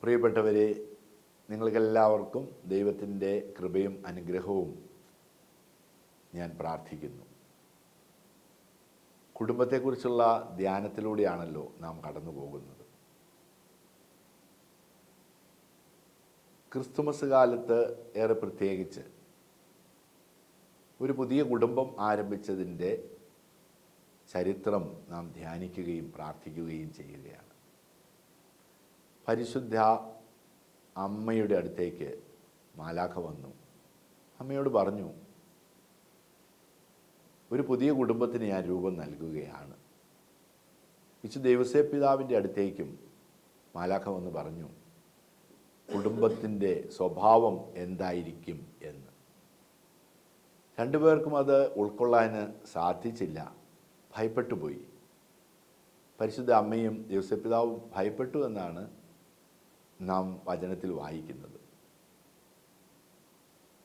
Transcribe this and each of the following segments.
പ്രിയപ്പെട്ടവരെ, നിങ്ങൾക്കെല്ലാവർക്കും ദൈവത്തിൻ്റെ കൃപയും അനുഗ്രഹവും ഞാൻ പ്രാർത്ഥിക്കുന്നു. കുടുംബത്തെക്കുറിച്ചുള്ള ധ്യാനത്തിലൂടെയാണല്ലോ നാം കടന്നു പോകുന്നത്. ക്രിസ്തുമസ് കാലത്ത് ഏറെ പ്രത്യേകിച്ച് ഒരു പുതിയ കുടുംബം ആരംഭിച്ചതിൻ്റെ ചരിത്രം നാം ധ്യാനിക്കുകയും പ്രാർത്ഥിക്കുകയും ചെയ്യുകയാണ്. പരിശുദ്ധ അമ്മയുടെ അടുത്തേക്ക് മാലാഖ വന്നു. അമ്മയോട് പറഞ്ഞു, ഒരു പുതിയ കുടുംബത്തിന് ഞാൻ രൂപം നൽകുകയാണ്. വിശുദ്ധ യോസേപ്പ് പിതാവിൻ്റെ അടുത്തേക്കും മാലാഖ വന്ന് പറഞ്ഞു, കുടുംബത്തിൻ്റെ സ്വഭാവം എന്തായിരിക്കും എന്ന്. രണ്ടുപേർക്കും അത് ഉൾക്കൊള്ളാൻ സാധിച്ചില്ല, ഭയപ്പെട്ടുപോയി. പരിശുദ്ധ അമ്മയും യോസേപ്പ് പിതാവും ഭയപ്പെട്ടു എന്നാണ് നാം വചനത്തിൽ വായിക്കുന്നത്.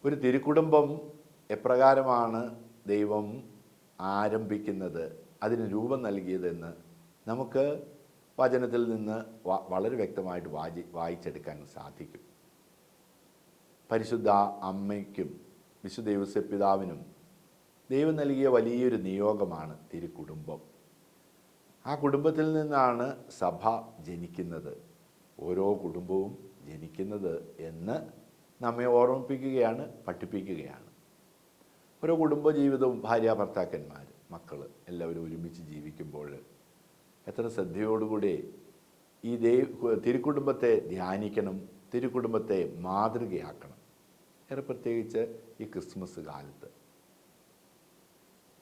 ഒരു തിരുക്കുടുംബം എപ്രകാരമാണ് ദൈവം ആരംഭിക്കുന്നത്, അതിന് രൂപം നൽകിയതെന്ന് നമുക്ക് വചനത്തിൽ നിന്ന് വളരെ വ്യക്തമായിട്ട് വായിച്ചെടുക്കാൻ സാധിക്കും. പരിശുദ്ധ അമ്മയ്ക്കും വിശുദ്ധ യോസേപ്പ് പിതാവിനും ദൈവം നൽകിയ വലിയൊരു നിയോഗമാണ് തിരുക്കുടുംബം. ആ കുടുംബത്തിൽ നിന്നാണ് സഭ ജനിക്കുന്നത്, ഓരോ കുടുംബവും ജനിക്കുന്നത് എന്ന് നമ്മെ ഓർമ്മിപ്പിക്കുകയാണ്, പഠിപ്പിക്കുകയാണ്. ഓരോ കുടുംബജീവിതവും ഭാര്യ ഭർത്താക്കന്മാർ, മക്കൾ എല്ലാവരും ഒരുമിച്ച് ജീവിക്കുമ്പോൾ എത്ര ശ്രദ്ധയോടുകൂടി ഈ തിരുക്കുടുംബത്തെ ധ്യാനിക്കണം, തിരുക്കുടുംബത്തെ മാതൃകയാക്കണം. ഏറെ പ്രത്യേകിച്ച് ഈ ക്രിസ്മസ് കാലത്ത്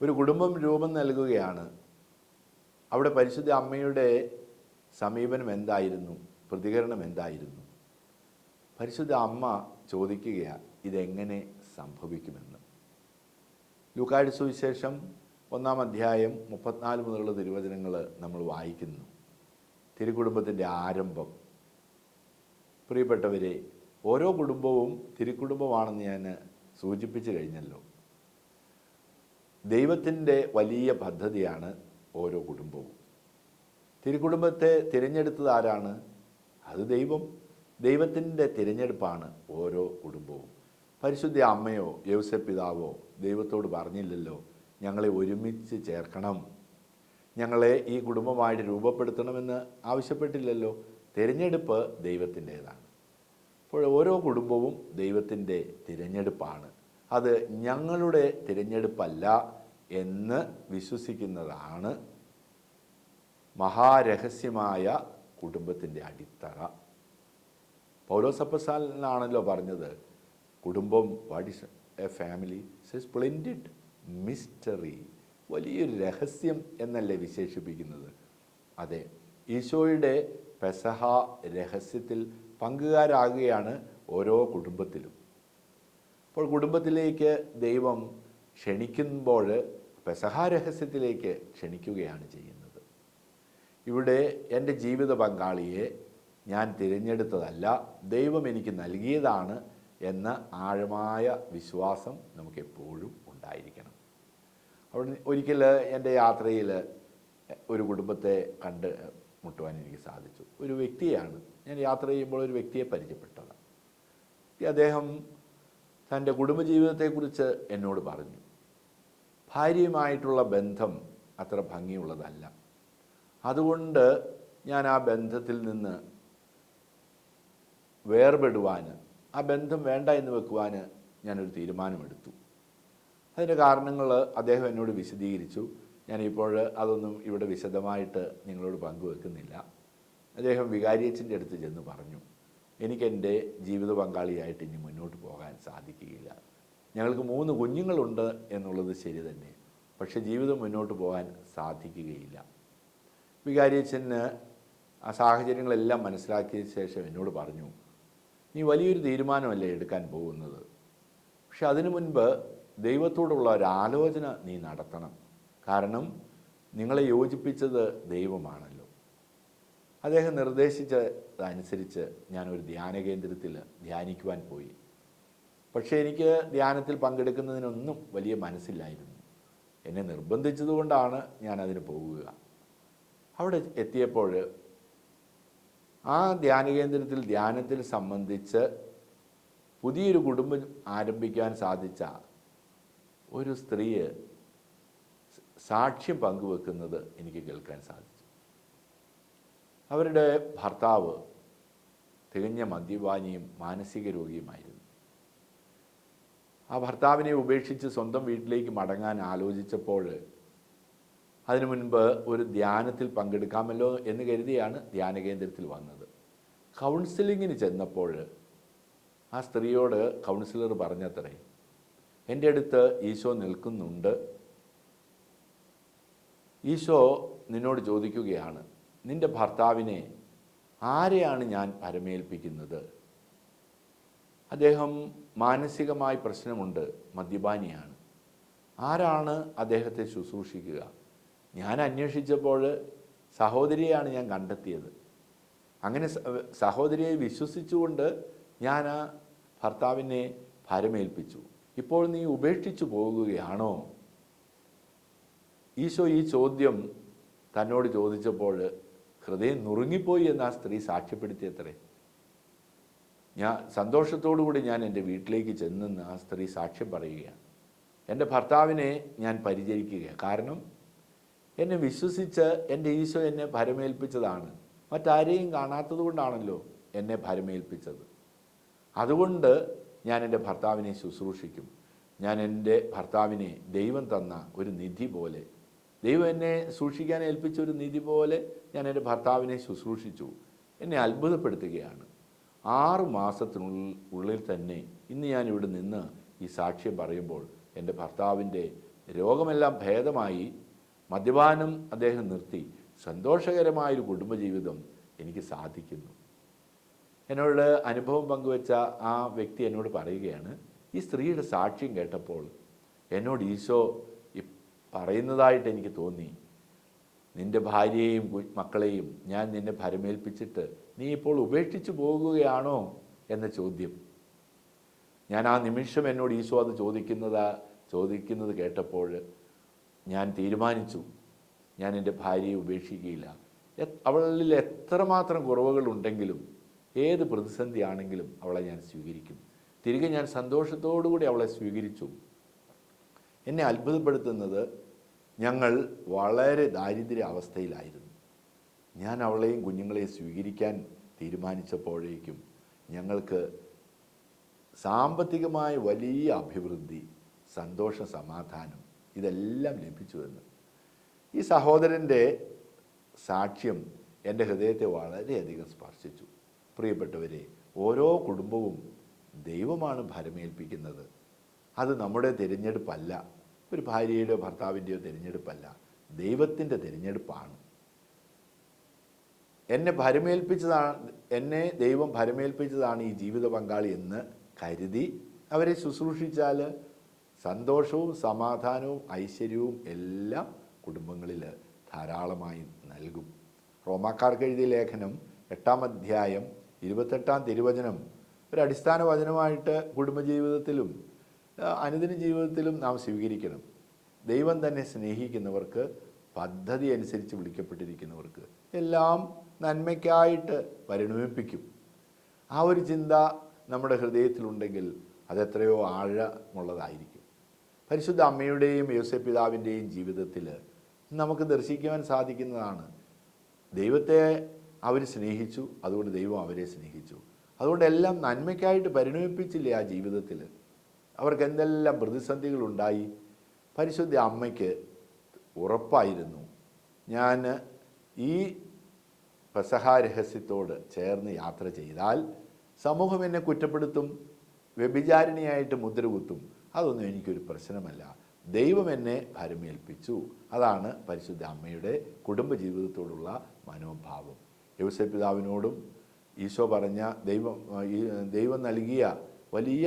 ഒരു കുടുംബം രൂപം നൽകുകയാണ്. അവിടെ പരിശുദ്ധ അമ്മയുടെ സമീപനം എന്തായിരുന്നു, പ്രതികരണം എന്തായിരുന്നു? പരിശുദ്ധ അമ്മ ചോദിക്കുകയാണ്, ഇതെങ്ങനെ സംഭവിക്കുമെന്ന്. ലൂക്കായുടെ സുവിശേഷം 1-ാം അധ്യായം 34 മുതലുള്ള തിരുവചനങ്ങൾ നമ്മൾ വായിക്കുന്നു. തിരുക്കുടുംബത്തിൻ്റെ ആരംഭം. പ്രിയപ്പെട്ടവരെ, ഓരോ കുടുംബവും തിരുക്കുടുംബമാണെന്ന് ഞാൻ സൂചിപ്പിച്ചു കഴിഞ്ഞല്ലോ. ദൈവത്തിൻ്റെ വലിയ പദ്ധതിയാണ് ഓരോ കുടുംബവും. തിരുക്കുടുംബത്തെ തിരഞ്ഞെടുത്തത് ആരാണ്? അത് ദൈവത്തിൻ്റെ തിരഞ്ഞെടുപ്പാണ് ഓരോ കുടുംബവും. പരിശുദ്ധ അമ്മയോ യോസേപ്പ് പിതാവോ ദൈവത്തോട് പറഞ്ഞില്ലല്ലോ, ഞങ്ങളെ ഒരുമിച്ച് ചേർക്കണം, ഞങ്ങളെ ഈ കുടുംബമായിട്ട് രൂപപ്പെടുത്തണമെന്ന് ആവശ്യപ്പെട്ടില്ലല്ലോ. തിരഞ്ഞെടുപ്പ് ദൈവത്തിൻ്റേതാണ്. അപ്പോൾ ഓരോ കുടുംബവും ദൈവത്തിൻ്റെ തിരഞ്ഞെടുപ്പാണ്. അത് ഞങ്ങളുടെ തിരഞ്ഞെടുപ്പല്ല എന്ന് വിശ്വസിക്കുന്നതാണ് മഹാരഹസ്യമായ കുടുംബത്തിൻ്റെ അടിത്തറ. പൗലോസ് അപ്പോസ്തലനാണല്ലോ പറഞ്ഞത്, കുടുംബം what is A family, it's A splendid mystery. വലിയൊരു രഹസ്യം എന്നല്ലേ വിശേഷിപ്പിക്കുന്നത്? അതെ, ഈശോയുടെ പെസഹ രഹസ്യത്തിൽ പങ്കുകാരാകുകയാണ് ഓരോ കുടുംബത്തിലും. അപ്പോൾ കുടുംബത്തിലേക്ക് ദൈവം ക്ഷണിക്കുമ്പോൾ പെസഹ രഹസ്യത്തിലേക്ക് ക്ഷണിക്കുകയാണ് ചെയ്യുന്നത്. ഇവിടെ എൻ്റെ ജീവിത പങ്കാളിയെ ഞാൻ തിരഞ്ഞെടുത്തതല്ല, ദൈവം എനിക്ക് നൽകിയതാണ് എന്ന ആഴമായ വിശ്വാസം നമുക്കെപ്പോഴും ഉണ്ടായിരിക്കണം. അവിടെ ഒരിക്കൽ എൻ്റെ യാത്രയിൽ ഒരു കുടുംബത്തെ കണ്ട് മുട്ടുവാൻ എനിക്ക് സാധിച്ചു. ഒരു വ്യക്തിയാണ്, ഞാൻ യാത്ര ചെയ്യുമ്പോൾ ഒരു വ്യക്തിയെ പരിചയപ്പെട്ടത്. അദ്ദേഹം തൻ്റെ കുടുംബജീവിതത്തെക്കുറിച്ച് എന്നോട് പറഞ്ഞു. ഭാര്യയുമായിട്ടുള്ള ബന്ധം അത്ര ഭംഗിയുള്ളതല്ല, അതുകൊണ്ട് ഞാൻ ആ ബന്ധത്തിൽ നിന്ന് വേർപെടുവാൻ, ആ ബന്ധം വേണ്ട എന്ന് വെക്കുവാൻ ഞാനൊരു തീരുമാനമെടുത്തു. അതിൻ്റെ കാരണങ്ങൾ അദ്ദേഹം എന്നോട് വിശദീകരിച്ചു. ഞാനിപ്പോൾ അതൊന്നും ഇവിടെ വിശദമായിട്ട് നിങ്ങളോട് പങ്കുവെക്കുന്നില്ല. അദ്ദേഹം വികാരിയച്ഛൻ്റെ അടുത്ത് ചെന്ന് പറഞ്ഞു, എനിക്കെൻ്റെ ജീവിത പങ്കാളിയായിട്ട് ഇനി മുന്നോട്ട് പോകാൻ സാധിക്കുകയില്ല. ഞങ്ങൾക്ക് 3 കുഞ്ഞുങ്ങളുണ്ട് എന്നുള്ളത് ശരി തന്നെ, പക്ഷേ ജീവിതം മുന്നോട്ട് പോകാൻ സാധിക്കുകയില്ല. വികാരിയച്ഛന് ആ സാഹചര്യങ്ങളെല്ലാം മനസ്സിലാക്കിയ ശേഷം എന്നോട് പറഞ്ഞു, നീ വലിയൊരു തീരുമാനമല്ലേ എടുക്കാൻ പോകുന്നത്, പക്ഷെ അതിനു മുൻപ് ദൈവത്തോടുള്ള ഒരാലോചന നീ നടത്തണം. കാരണം നിങ്ങളെ യോജിപ്പിച്ചത് ദൈവമാണല്ലോ. അദ്ദേഹം നിർദ്ദേശിച്ചതനുസരിച്ച് ഞാനൊരു ധ്യാന കേന്ദ്രത്തിൽ ധ്യാനിക്കുവാൻ പോയി. പക്ഷേ എനിക്ക് ധ്യാനത്തിൽ പങ്കെടുക്കുന്നതിനൊന്നും വലിയ മനസ്സില്ലായിരുന്നു. എന്നെ നിർബന്ധിച്ചതുകൊണ്ടാണ് ഞാനതിന് പോകുക. അവിടെ എത്തിയപ്പോൾ ആ ധ്യാനകേന്ദ്രത്തിൽ ധ്യാനത്തിൽ സംബന്ധിച്ച് പുതിയൊരു കുടുംബം ആരംഭിക്കാൻ സാധിച്ച ഒരു സ്ത്രീ സാക്ഷ്യം പങ്കുവെക്കുന്നത് എനിക്ക് കേൾക്കാൻ സാധിച്ചു. അവരുടെ ഭർത്താവ് തികഞ്ഞ മദ്യപാനിയും മാനസിക രോഗിയുമായിരുന്നു. ആ ഭർത്താവിനെ ഉപേക്ഷിച്ച് സ്വന്തം വീട്ടിലേക്ക് മടങ്ങാൻ ആലോചിച്ചപ്പോൾ അതിനു മുൻപ് ഒരു ധ്യാനത്തിൽ പങ്കെടുക്കാമല്ലോ എന്ന് കരുതിയാണ് ധ്യാനകേന്ദ്രത്തിൽ വന്നത്. കൗൺസിലിങ്ങിന് ചെന്നപ്പോൾ ആ സ്ത്രീയോട് കൗൺസിലർ പറഞ്ഞത്രേ, എൻ്റെ അടുത്ത് ഈശോ നിൽക്കുന്നുണ്ട്. ഈശോ നിന്നോട് ചോദിക്കുകയാണ്, നിൻ്റെ ഭർത്താവിനെ ആരെയാണ് ഞാൻ പരമേൽപ്പിക്കുന്നത്? അദ്ദേഹം മാനസികമായി പ്രശ്നമുണ്ട്, മദ്യപാനിയാണ്. ആരാണ് അദ്ദേഹത്തെ ശുശ്രൂഷിക്കുക? ഞാൻ അന്വേഷിച്ചപ്പോൾ സഹോദരിയെയാണ് ഞാൻ കണ്ടെത്തിയത്. അങ്ങനെ സഹോദരിയെ വിശ്വസിച്ചുകൊണ്ട് ഞാൻ ആ ഭർത്താവിനെ ഭരമേൽപ്പിച്ചു. ഇപ്പോൾ നീ ഉപേക്ഷിച്ചു പോകുകയാണോ? ഈശോ ഈ ചോദ്യം തന്നോട് ചോദിച്ചപ്പോൾ ഹൃദയം നുറുങ്ങിപ്പോയി എന്ന് ആ സ്ത്രീ സാക്ഷ്യപ്പെടുത്തിയത്രേ. ഞാൻ സന്തോഷത്തോടുകൂടി ഞാൻ എൻ്റെ വീട്ടിലേക്ക് ചെന്നെന്ന് ആ സ്ത്രീ സാക്ഷ്യം പറയുകയാണ്. എൻ്റെ ഭർത്താവിനെ ഞാൻ പരിചരിക്കുകയാണ്. കാരണം എന്നെ വിശ്വസിച്ച് എൻ്റെ ഈശോ എന്നെ ഭരമേൽപ്പിച്ചതാണ്. മറ്റാരെയും കാണാത്തത് കൊണ്ടാണല്ലോ എന്നെ ഭരമേൽപ്പിച്ചത്. അതുകൊണ്ട് ഞാൻ എൻ്റെ ഭർത്താവിനെ ശുശ്രൂഷിക്കും. ഞാൻ എൻ്റെ ഭർത്താവിനെ ദൈവം തന്ന ഒരു നിധി പോലെ, ദൈവം എന്നെ സൂക്ഷിക്കാൻ ഏൽപ്പിച്ച ഒരു നിധി പോലെ ഞാൻ എൻ്റെ ഭർത്താവിനെ ശുശ്രൂഷിച്ചു. എന്നെ അത്ഭുതപ്പെടുത്തുകയാണ്. 6 മാസത്തിനുള്ളിൽ തന്നെ ഇന്ന് ഞാൻ ഇവിടെ നിന്ന് ഈ സാക്ഷ്യം പറയുമ്പോൾ എൻ്റെ ഭർത്താവിൻ്റെ രോഗമെല്ലാം ഭേദമായി, മദ്യപാനം അദ്ദേഹം നിർത്തി, സന്തോഷകരമായൊരു കുടുംബജീവിതം എനിക്ക് സാധിക്കുന്നു. എന്നോട് അനുഭവം പങ്കുവെച്ച ആ വ്യക്തി എന്നോട് പറയുകയാണ്, ഈ സ്ത്രീയുടെ സാക്ഷ്യം കേട്ടപ്പോൾ എന്നോട് ഈശോ പറയുന്നതായിട്ട് എനിക്ക് തോന്നി, നിൻ്റെ ഭാര്യയെയും മക്കളെയും ഞാൻ നിന്നെ ഭരമേൽപ്പിച്ചിട്ട് നീ ഇപ്പോൾ ഉപേക്ഷിച്ചു പോകുകയാണോ എന്ന ചോദ്യം. ഞാൻ ആ നിമിഷം എന്നോട് ഈശോ അത് ചോദിക്കുന്നത് കേട്ടപ്പോൾ ഞാൻ തീരുമാനിച്ചു, ഞാൻ എൻ്റെ ഭാര്യയെ ഉപേക്ഷിക്കുകയില്ല. അവളിൽ എത്രമാത്രം കുറവുകളുണ്ടെങ്കിലും ഏത് പ്രതിസന്ധിയാണെങ്കിലും അവളെ ഞാൻ സ്വീകരിക്കും. തിരികെ ഞാൻ സന്തോഷത്തോടുകൂടി അവളെ സ്വീകരിച്ചു. എന്നെ അത്ഭുതപ്പെടുത്തുന്നത്, ഞങ്ങൾ വളരെ ദാരിദ്ര്യ അവസ്ഥയിലായിരുന്നു. ഞാൻ അവളെയും കുഞ്ഞുങ്ങളെയും സ്വീകരിക്കാൻ തീരുമാനിച്ചപ്പോഴേക്കും ഞങ്ങൾക്ക് സാമ്പത്തികമായ വലിയ അഭിവൃദ്ധി, സന്തോഷം, സമാധാനം ഇതെല്ലാം ലഭിച്ചുവെന്ന്. ഈ സഹോദരൻ്റെ സാക്ഷ്യം എൻ്റെ ഹൃദയത്തെ വളരെയധികം സ്പർശിച്ചു. പ്രിയപ്പെട്ടവരെ, ഓരോ കുടുംബവും ദൈവമാണ് ഭരമേൽപ്പിക്കുന്നത്. അത് നമ്മുടെ തിരഞ്ഞെടുപ്പല്ല, ഒരു ഭാര്യയുടെയോ ഭർത്താവിൻ്റെയോ തിരഞ്ഞെടുപ്പല്ല, ദൈവത്തിൻ്റെ തിരഞ്ഞെടുപ്പാണ്. എന്നെ ദൈവം ഭരമേൽപ്പിച്ചതാണ് ഈ ജീവിത പങ്കാളി എന്ന് കരുതി അവരെ ശുശ്രൂഷിച്ചാൽ സന്തോഷവും സമാധാനവും ഐശ്വര്യവും എല്ലാം കുടുംബങ്ങളിൽ ധാരാളമായി നൽകും. റോമാക്കാർക്ക് എഴുതിയ ലേഖനം 8-ാം അധ്യായം 28-ാം തിരുവചനം ഒരു അടിസ്ഥാന വചനമായിട്ട് കുടുംബജീവിതത്തിലും അനുദിന ജീവിതത്തിലും നാം സ്വീകരിക്കണം. ദൈവം തന്നെ സ്നേഹിക്കുന്നവർക്ക്, പദ്ധതി അനുസരിച്ച് വിളിക്കപ്പെട്ടിരിക്കുന്നവർക്ക് എല്ലാം നന്മയ്ക്കായിട്ട് പരിണമിപ്പിക്കും. ആ ഒരു ചിന്ത നമ്മുടെ ഹൃദയത്തിലുണ്ടെങ്കിൽ അതെത്രയോ ആഴമുള്ളതായിരിക്കും. പരിശുദ്ധ അമ്മയുടെയും യോസേപ്പ് പിതാവിൻ്റെയും ജീവിതത്തിൽ നമുക്ക് ദർശിക്കുവാൻ സാധിക്കുന്നതാണ്. ദൈവത്തെ അവർ സ്നേഹിച്ചു, അതുകൊണ്ട് ദൈവം അവരെ സ്നേഹിച്ചു. അതുകൊണ്ട് എല്ലാം നന്മയ്ക്കായിട്ട് പരിണമിപ്പിച്ചില്ലേ ആ ജീവിതത്തിൽ. അവർക്ക് എന്തെല്ലാം പ്രതിസന്ധികളുണ്ടായി. പരിശുദ്ധ അമ്മയ്ക്ക് ഉറപ്പായിരുന്നു, ഞാൻ ഈ പെസഹ രഹസ്യത്തോട് ചേർന്ന് യാത്ര ചെയ്താൽ സമൂഹം എന്നെ കുറ്റപ്പെടുത്തും, വ്യഭിചാരിണിയായിട്ട് മുദ്രകുത്തും. അതൊന്നും എനിക്കൊരു പ്രശ്നമല്ല, ദൈവം എന്നെ ഭരമേൽപ്പിച്ചു. അതാണ് പരിശുദ്ധ അമ്മയുടെ കുടുംബജീവിതത്തോടുള്ള മനോഭാവം. യോസേപ്പ് പിതാവിനോടും ഈശോ പറഞ്ഞ ദൈവം നൽകിയ വലിയ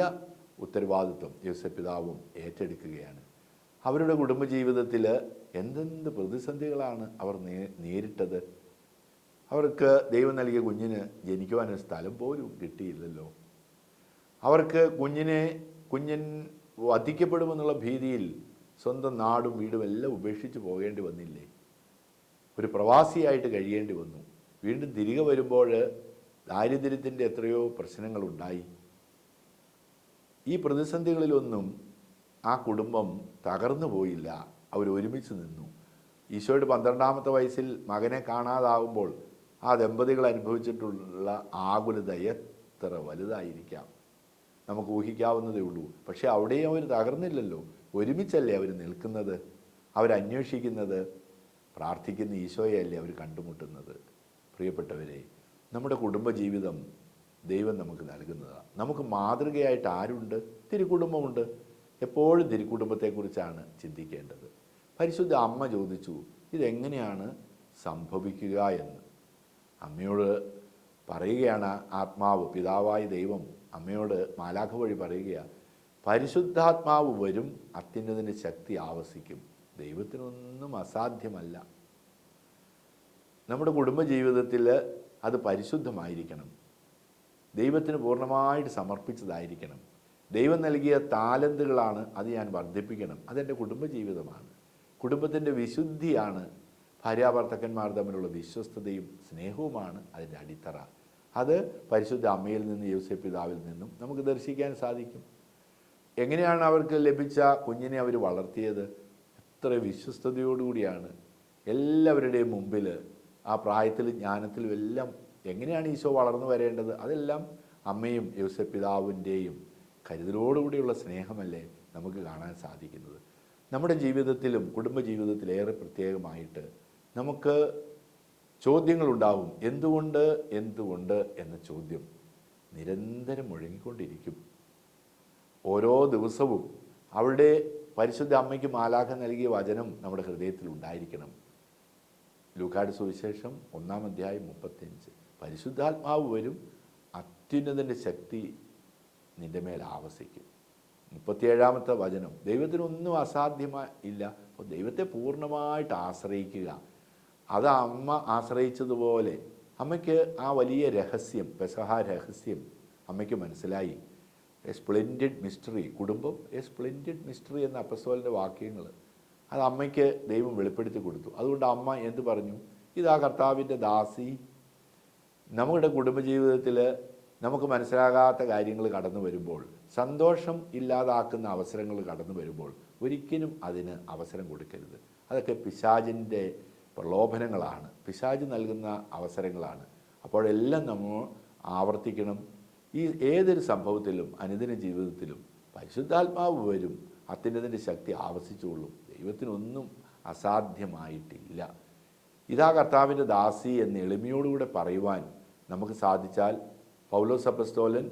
ഉത്തരവാദിത്വം യോസേപ്പ് പിതാവും ഏറ്റെടുക്കുകയാണ്. അവരുടെ കുടുംബജീവിതത്തിൽ എന്തെന്ത് പ്രതിസന്ധികളാണ് അവർ നേരിട്ടത്. അവർക്ക് ദൈവം നൽകിയ കുഞ്ഞിന് ജനിക്കുവാനൊരു സ്ഥലം പോലും കിട്ടിയില്ലല്ലോ. അവർക്ക് കുഞ്ഞൻ വധിക്കപ്പെടുമെന്നുള്ള ഭീതിയിൽ സ്വന്തം നാടും വീടും എല്ലാം ഉപേക്ഷിച്ച് പോകേണ്ടി വന്നില്ലേ. ഒരു പ്രവാസിയായിട്ട് കഴിയേണ്ടി വന്നു. വീണ്ടും തിരികെ വരുമ്പോൾ ദാരിദ്ര്യത്തിൻ്റെ എത്രയോ പ്രശ്നങ്ങളുണ്ടായി. ഈ പ്രതിസന്ധികളിലൊന്നും ആ കുടുംബം തകർന്നു പോയില്ല. അവർ ഒരുമിച്ച് നിന്നു. ഈശോയുടെ 12-ാമത്തെ വയസ്സിൽ മകനെ കാണാതാവുമ്പോൾ ആ ദമ്പതികൾ അനുഭവിച്ചിട്ടുള്ള ആകുലത എത്ര വലുതായിരിക്കാം, നമുക്ക് ഊഹിക്കാവുന്നതേ ഉള്ളൂ. പക്ഷേ അവിടെയും അവർ തകർന്നില്ലല്ലോ. ഒരുമിച്ചല്ലേ അവർ നിൽക്കുന്നത്, അവരന്വേഷിക്കുന്നത്, പ്രാർത്ഥിക്കുന്ന ഈശോയല്ലേ അവർ കണ്ടുമുട്ടുന്നത്. പ്രിയപ്പെട്ടവരെ, നമ്മുടെ കുടുംബജീവിതം ദൈവം നമുക്ക് നൽകുന്നതാണ്. നമുക്ക് മാതൃകയായിട്ട് ആരുണ്ട്? തിരുക്കുടുംബമുണ്ട്. എപ്പോഴും തിരുക്കുടുംബത്തെക്കുറിച്ചാണ് ചിന്തിക്കേണ്ടത്. പരിശുദ്ധ അമ്മ ചോദിച്ചു, ഇതെങ്ങനെയാണ് സംഭവിക്കുക എന്ന്. അമ്മയോട് പറയുകയാണ് ആത്മാവ്, പിതാവായ ദൈവം അമ്മയോട് മാലാഖ വഴി പറയുകയാണ്, പരിശുദ്ധാത്മാവ് വരും, അത്യുന്നതിൻ്റെ ശക്തി ആവസിക്കും. ദൈവത്തിനൊന്നും അസാധ്യമല്ല. നമ്മുടെ കുടുംബജീവിതത്തിൽ അത് പരിശുദ്ധമായിരിക്കണം, ദൈവത്തിന് പൂർണ്ണമായിട്ട് സമർപ്പിച്ചതായിരിക്കണം. ദൈവം നൽകിയ താലന്തുകളാണ്, അത് ഞാൻ വർദ്ധിപ്പിക്കണം. അതെൻ്റെ കുടുംബജീവിതമാണ്. കുടുംബത്തിൻ്റെ വിശുദ്ധിയാണ്, ഭാര്യാഭർത്തക്കന്മാർ തമ്മിലുള്ള വിശ്വസ്തതയും സ്നേഹവുമാണ് അതിൻ്റെ അടിത്തറ. അത് പരിശുദ്ധ അമ്മയിൽ നിന്ന് യോസേപ്പ് പിതാവിൽ നിന്നും നമുക്ക് ദർശിക്കാൻ സാധിക്കും. എങ്ങനെയാണ് അവർക്ക് ലഭിച്ച കുഞ്ഞിനെ അവർ വളർത്തിയത്? എത്ര വിശ്വസ്തയോടുകൂടിയാണ് എല്ലാവരുടെയും മുമ്പിൽ, ആ പ്രായത്തിലും ജ്ഞാനത്തിലും എല്ലാം എങ്ങനെയാണ് ഈശോ വളർന്നു വരേണ്ടത്? അതെല്ലാം അമ്മയും യോസേപ്പ് പിതാവിൻ്റെയും കരുതലോടുകൂടിയുള്ള സ്നേഹമല്ലേ നമുക്ക് കാണാൻ സാധിക്കുന്നത്. നമ്മുടെ ജീവിതത്തിലും കുടുംബജീവിതത്തിലേറെ പ്രത്യേകമായിട്ട് നമുക്ക് ചോദ്യങ്ങളുണ്ടാവും. എന്തുകൊണ്ട് എന്തുകൊണ്ട് എന്ന ചോദ്യം നിരന്തരം മുഴങ്ങിക്കൊണ്ടിരിക്കും. ഓരോ ദിവസവും അവളുടെ പരിശുദ്ധ അമ്മയ്ക്ക് മാലാഖ നൽകിയ വചനം നമ്മുടെ ഹൃദയത്തിൽ ഉണ്ടായിരിക്കണം. ലൂക്കായുടെ സുവിശേഷം 1-ാം അധ്യായം 35, പരിശുദ്ധാത്മാവ് വരും, അത്യുന്നതൻ്റെ ശക്തി നിൻ്റെ മേൽ ആവസിക്കും. 37-ാമത്തെ വചനം, ദൈവത്തിനൊന്നും അസാധ്യമില്ല. അപ്പോൾ ദൈവത്തെ പൂർണ്ണമായിട്ട് ആശ്രയിക്കുക. അത് അമ്മ ആശ്രയിച്ചതുപോലെ അമ്മയ്ക്ക് ആ വലിയ രഹസ്യം, പെസഹ രഹസ്യം അമ്മയ്ക്ക് മനസ്സിലായി. എ സ്പ്ലെൻഡിഡ് മിസ്റ്ററി, കുടുംബം എ സ്പ്ലെൻഡിഡ് മിസ്റ്ററി എന്ന അപ്പസ്തോലൻ്റെ വാക്യങ്ങൾ അത് അമ്മയ്ക്ക് ദൈവം വെളിപ്പെടുത്തി കൊടുത്തു. അതുകൊണ്ട് അമ്മ എന്ത് പറഞ്ഞു? ഇതാ കർത്താവിൻ്റെ ദാസി. നമ്മുടെ കുടുംബജീവിതത്തിൽ നമുക്ക് മനസ്സിലാകാത്ത കാര്യങ്ങൾ കടന്നു വരുമ്പോൾ, സന്തോഷം ഇല്ലാതാക്കുന്ന അവസരങ്ങൾ കടന്നു വരുമ്പോൾ ഒരിക്കലും അതിന് അവസരം കൊടുക്കരുത്. അതൊക്കെ പിശാചിൻ്റെ പ്രലോഭനങ്ങളാണ്, പിശാച് നൽകുന്ന അവസരങ്ങളാണ്. അപ്പോഴെല്ലാം നമ്മൾ ആവർത്തിക്കണം, ഈ ഏതൊരു സംഭവത്തിലും അനുദിന ജീവിതത്തിലും പരിശുദ്ധാത്മാവ് വരും, അത്യുന്നതൻ്റെ ശക്തി ആവസിച്ചുകൊള്ളും. ദൈവത്തിനൊന്നും അസാധ്യമായിട്ടില്ല. ഇതാ കർത്താവിൻ്റെ ദാസി എന്ന് എളിമയോടുകൂടെ പറയുവാൻ നമുക്ക് സാധിച്ചാൽ പൗലോസ് അപ്പസ്തോലൻ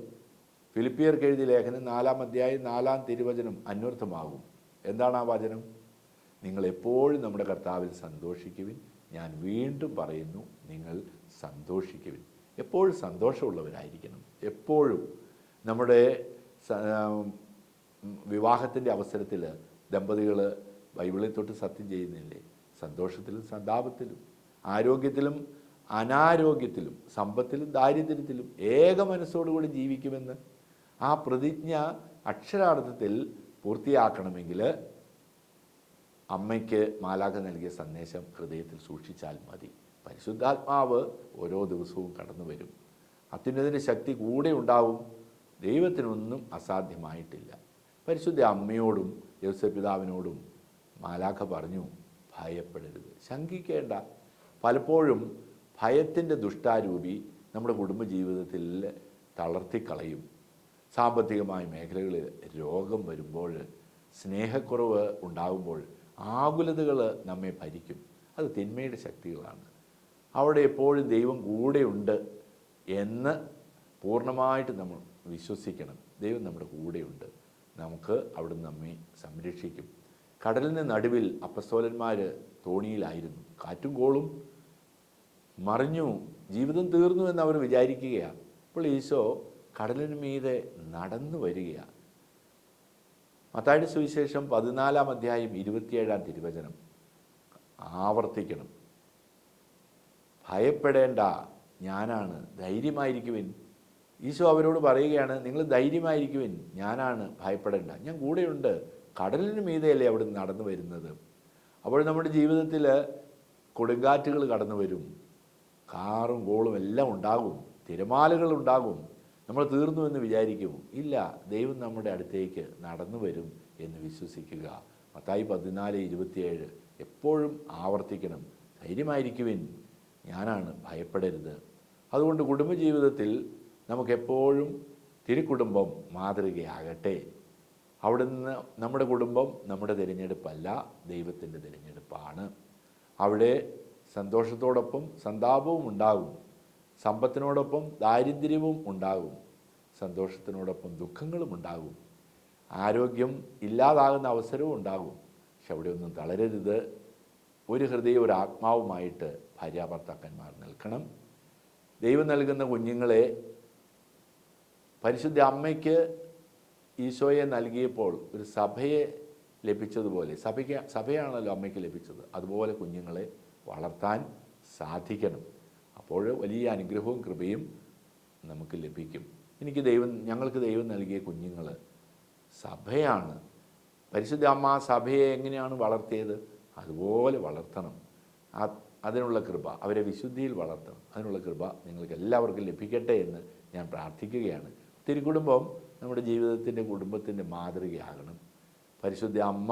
ഫിലിപ്പിയർക്ക് എഴുതിയ ലേഖനം 4-ാം അധ്യായം 4-ാം തിരുവചനം അന്വർത്ഥമാകും. എന്താണ് ആ വചനം? നിങ്ങൾ എപ്പോഴും നമ്മുടെ കർത്താവിൽ സന്തോഷിക്കുവിൻ. ഞാൻ വീണ്ടും പറയുന്നു, നിങ്ങൾ സന്തോഷിക്കുവിൻ. എപ്പോഴും സന്തോഷമുള്ളവരായിരിക്കണം. എപ്പോഴും നമ്മുടെ വിവാഹത്തിൻ്റെ അവസരത്തിൽ ദമ്പതികൾ ബൈബിളിൽ തൊട്ട് സത്യം ചെയ്യുന്നില്ലേ? സന്തോഷത്തിലും സന്താപത്തിലും, ആരോഗ്യത്തിലും അനാരോഗ്യത്തിലും, സമ്പത്തിലും ദാരിദ്ര്യത്തിലും ഏക മനസ്സോടുകൂടി ജീവിക്കുമെന്ന് ആ പ്രതിജ്ഞ അക്ഷരാർത്ഥത്തിൽ പൂർത്തിയാക്കണമെങ്കിൽ അമ്മയ്ക്ക് മാലാഖ നൽകിയ സന്ദേശം ഹൃദയത്തിൽ സൂക്ഷിച്ചാൽ മതി. പരിശുദ്ധാത്മാവ് ഓരോ ദിവസവും കടന്നു വരും, അത്യുന്നതിൻ്റെ ശക്തി കൂടെ ഉണ്ടാവും. ദൈവത്തിനൊന്നും അസാധ്യമായിട്ടില്ല. പരിശുദ്ധ അമ്മയോടും യോസേപ്പ് പിതാവിനോടും മാലാഖ പറഞ്ഞു, ഭയപ്പെടരുത്, ശങ്കിക്കേണ്ട. പലപ്പോഴും ഭയത്തിൻ്റെ ദുഷ്ടാരൂപി നമ്മുടെ കുടുംബജീവിതത്തിൽ തളർത്തിക്കളയും. സാമ്പത്തികമായ മേഖലകളിൽ രോഗം വരുമ്പോൾ, സ്നേഹക്കുറവ് ഉണ്ടാകുമ്പോൾ, ആകുലതകൾ നമ്മെ ഭരിക്കും. അത് തിന്മയുടെ ശക്തികളാണ്. അവിടെ എപ്പോഴും ദൈവം കൂടെയുണ്ട് എന്ന് പൂർണ്ണമായിട്ട് നമ്മൾ വിശ്വസിക്കണം. ദൈവം നമ്മുടെ കൂടെയുണ്ട്, നമുക്ക് അവിടുന്ന് നമ്മെ സംരക്ഷിക്കും. കടലിന് നടുവിൽ അപ്പസ്തോലന്മാർ തോണിയിലായിരുന്നു. കാറ്റും കോളും മറിഞ്ഞു, ജീവിതം തീർന്നു എന്ന് അവർ വിചാരിക്കുകയാണ്. അപ്പോൾ ഈശോ കടലിന് മീതെ നടന്നു വരികയാണ്. മത്തായിയുടെ സുവിശേഷം 14-ാം അധ്യായം 27-ാം തിരുവചനം ആവർത്തിക്കണം. ഭയപ്പെടേണ്ട, ഞാനാണ്, ധൈര്യമായിരിക്കുവിൻ. ഈശോ അവരോട് പറയുകയാണ്, നിങ്ങൾ ധൈര്യമായിരിക്കുവിൻ, ഞാനാണ്, ഭയപ്പെടേണ്ട, ഞാൻ കൂടെയുണ്ട്. കടലിന് മീതെയല്ലേ അവിടെ നടന്നു വരുന്നത്. അപ്പോൾ നമ്മുടെ ജീവിതത്തിൽ കൊടുങ്കാറ്റുകൾ കടന്നു വരും, കാറും കോളും എല്ലാം ഉണ്ടാകും, തിരമാലകൾ ഉണ്ടാകും, നമ്മൾ തീർന്നു എന്ന് വിചാരിക്കുമോ? ഇല്ല, ദൈവം നമ്മുടെ അടുത്തേക്ക് നടന്നു വരും എന്ന് വിശ്വസിക്കുക. മത്തായി 14:27 എപ്പോഴും ആവർത്തിക്കണം. ധൈര്യമായിരിക്കുവിൻ, ഞാനാണ്, ഭയപ്പെടരുത്. അതുകൊണ്ട് കുടുംബജീവിതത്തിൽ നമുക്കെപ്പോഴും തിരുക്കുടുംബം മാതൃകയാകട്ടെ. അവിടുന്ന് നമ്മുടെ കുടുംബം നമ്മുടെ തിരഞ്ഞെടുപ്പല്ല, ദൈവത്തിൻ്റെ തിരഞ്ഞെടുപ്പാണ്. അവിടെ സന്തോഷത്തോടൊപ്പം സന്താപവും ഉണ്ടാകും, സമ്പത്തിനോടൊപ്പം ദാരിദ്ര്യവും ഉണ്ടാകും, സന്തോഷത്തിനോടൊപ്പം ദുഃഖങ്ങളും ഉണ്ടാകും, ആരോഗ്യം ഇല്ലാതാകുന്ന അവസരവും ഉണ്ടാകും. പക്ഷെ അവിടെ ഒന്നും തളരരുത്. ഒരു ഹൃദയം ഒരു ആത്മാവുമായിട്ട് ഭാര്യാഭർത്താക്കന്മാർ നിൽക്കണം. ദൈവം നൽകുന്ന കുഞ്ഞുങ്ങളെ പരിശുദ്ധ അമ്മയ്ക്ക് ഈശോയെ നൽകിയപ്പോൾ ഒരു സഭയെ ലഭിച്ചതുപോലെ, സഭയാണല്ലോ അമ്മയ്ക്ക് ലഭിച്ചത്, അതുപോലെ കുഞ്ഞുങ്ങളെ വളർത്താൻ സാധിക്കണം. അപ്പോൾ വലിയ അനുഗ്രഹവും കൃപയും നമുക്ക് ലഭിക്കും. ഞങ്ങൾക്ക് ദൈവം നൽകിയ കുഞ്ഞുങ്ങൾ സഭയാണ്. പരിശുദ്ധ അമ്മ സഭയെ എങ്ങനെയാണ് വളർത്തിയത്? അതുപോലെ വളർത്തണം. അതിനുള്ള കൃപ, അവരെ വിശുദ്ധിയിൽ വളർത്തണം. അതിനുള്ള കൃപ നിങ്ങൾക്ക് എല്ലാവർക്കും ലഭിക്കട്ടെ എന്ന് ഞാൻ പ്രാർത്ഥിക്കുകയാണ്. തിരുക്കുടുംബം നമ്മുടെ ജീവിതത്തിൻ്റെ കുടുംബത്തിൻ്റെ മാതൃകയാകണം. പരിശുദ്ധ അമ്മ,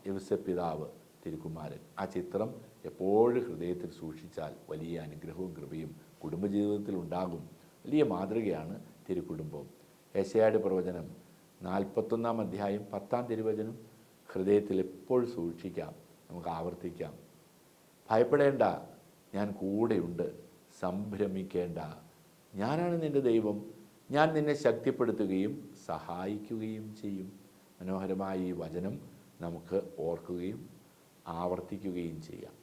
യൗസേപ്പിതാവ്, തിരുക്കുമാരൻ, ആ ചിത്രം എപ്പോഴും ഹൃദയത്തിൽ സൂക്ഷിച്ചാൽ വലിയ അനുഗ്രഹവും കൃപയും കുടുംബജീവിതത്തിൽ ഉണ്ടാകും. വലിയ മാതൃകയാണ് തിരുക്കുടുംബം. യെശയ്യായുടെ പ്രവചനം 41-ാം അധ്യായം 10-ാം തിരുവചനം ഹൃദയത്തിൽ എപ്പോഴും സൂക്ഷിക്കാം, നമുക്ക് ആവർത്തിക്കാം. ഭയപ്പെടേണ്ട, ഞാൻ കൂടെയുണ്ട്. സംഭ്രമിക്കേണ്ട, ഞാനാണ് നിൻ്റെ ദൈവം. ഞാൻ നിന്നെ ശക്തിപ്പെടുത്തുകയും സഹായിക്കുകയും ചെയ്യും. മനോഹരമായ ഈ വചനം നമുക്ക് ഓർക്കുകയും ആവർത്തിക്കുകയും ചെയ്യാം.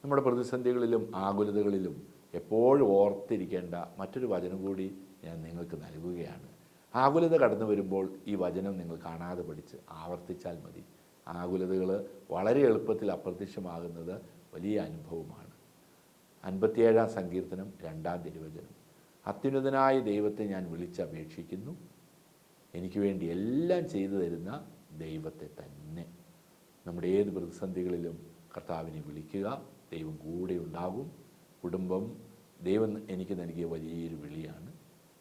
നമ്മുടെ പ്രതിസന്ധികളിലും ആകുലതകളിലും എപ്പോഴും ഓർത്തിരിക്കേണ്ട മറ്റൊരു വചനം കൂടി ഞാൻ നിങ്ങൾക്ക് നൽകുകയാണ്. ആകുലത കടന്നു വരുമ്പോൾ ഈ വചനം നിങ്ങൾ കാണാതെ പഠിച്ച് ആവർത്തിച്ചാൽ മതി. ആകുലതകൾ വളരെ എളുപ്പത്തിൽ അപ്രത്യക്ഷമാകുന്നത് വലിയ അനുഭവമാണ്. 57-ാം സങ്കീർത്തനം 2-ാം തിരുവചനം, അത്യുന്നതനായ ദൈവത്തെ ഞാൻ വിളിച്ചപേക്ഷിക്കുന്നു, എനിക്ക് വേണ്ടി എല്ലാം ചെയ്തു തരുന്ന ദൈവത്തെ തന്നെ. നമ്മുടെ ഏത് പ്രതിസന്ധികളിലും കർത്താവിനെ വിളിക്കുക, ദൈവം കൂടെ ഉണ്ടാകും. കുടുംബം ദൈവം എനിക്ക് നൽകിയ വലിയൊരു വിളിയാണ്,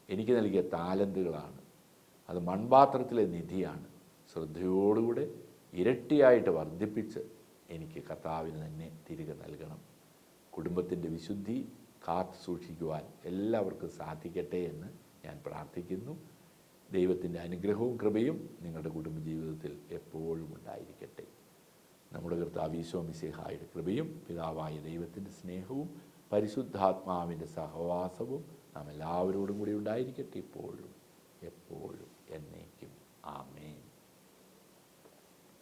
എനിക്ക് നൽകിയ താലന്തുകളാണ്. അത് മൺപാത്രത്തിലെ നിധിയാണ്. ശ്രദ്ധയോടുകൂടെ ഇരട്ടിയായിട്ട് വർദ്ധിപ്പിച്ച് എനിക്ക് കർത്താവിന് തന്നെ തിരികെ നൽകണം. കുടുംബത്തിൻ്റെ വിശുദ്ധി കാത്തു സൂക്ഷിക്കുവാൻ എല്ലാവർക്കും സാധിക്കട്ടെ എന്ന് ഞാൻ പ്രാർത്ഥിക്കുന്നു. ദൈവത്തിൻ്റെ അനുഗ്രഹവും കൃപയും നിങ്ങളുടെ കുടുംബജീവിതത്തിൽ എപ്പോഴും ഉണ്ടായിരിക്കട്ടെ. നമ്മുടെ കർത്താവ് ഈശോ മിശിഹായുടെ കൃപയും പിതാവായ ദൈവത്തിൻ്റെ സ്നേഹവും പരിശുദ്ധാത്മാവിൻ്റെ സഹവാസവും നാം എല്ലാവരോടും കൂടി ഉണ്ടായിരിക്കട്ടെ ഇപ്പോഴും.